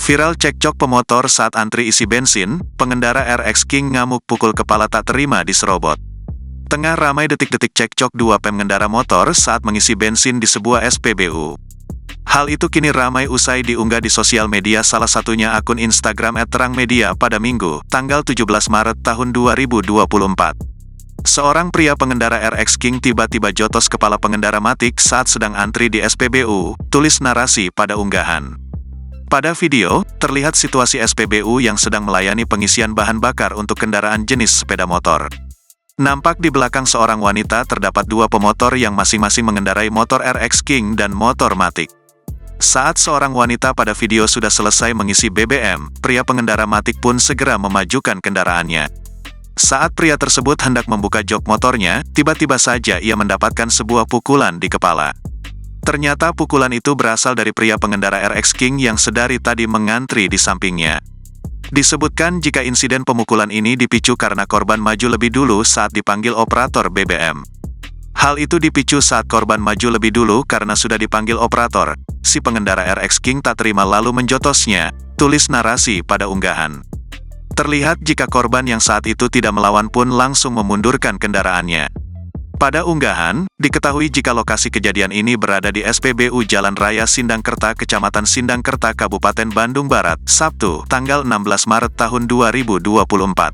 Viral cekcok pemotor saat antri isi bensin, pengendara RX King ngamuk pukul kepala tak terima diserobot. Tengah ramai detik-detik cekcok dua pengendara motor saat mengisi bensin di sebuah SPBU. Hal itu kini ramai usai diunggah di sosial media, salah satunya akun Instagram @terangmedia pada Minggu, tanggal 17 Maret tahun 2024. Seorang pria pengendara RX King tiba-tiba jotos kepala pengendara Matic saat sedang antri di SPBU, tulis narasi pada unggahan. Pada video, terlihat situasi SPBU yang sedang melayani pengisian bahan bakar untuk kendaraan jenis sepeda motor. Nampak di belakang seorang wanita terdapat dua pemotor yang masing-masing mengendarai motor RX King dan motor Matic. Saat seorang wanita pada video sudah selesai mengisi BBM, pria pengendara Matic pun segera memajukan kendaraannya. Saat pria tersebut hendak membuka jok motornya, tiba-tiba saja ia mendapatkan sebuah pukulan di kepala. Ternyata pukulan itu berasal dari pria pengendara RX King yang sedari tadi mengantri di sampingnya. Disebutkan jika insiden pemukulan ini dipicu karena korban maju lebih dulu saat dipanggil operator BBM. Hal itu dipicu saat korban maju lebih dulu karena sudah dipanggil operator. Si pengendara RX King tak terima lalu menjotosnya, tulis narasi pada unggahan. Terlihat jika korban yang saat itu tidak melawan pun langsung memundurkan kendaraannya. Pada unggahan, diketahui jika lokasi kejadian ini berada di SPBU Jalan Raya Sindangkerta, Kecamatan Sindangkerta, Kabupaten Bandung Barat, Sabtu, tanggal 16 Maret tahun 2024.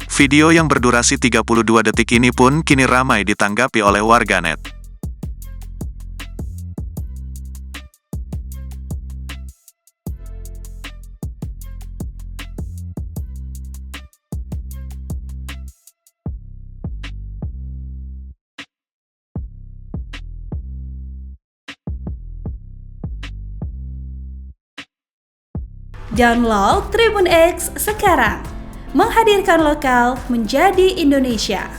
Video yang berdurasi 32 detik ini pun kini ramai ditanggapi oleh warganet. Download Tribun X sekarang, menghadirkan lokal menjadi Indonesia.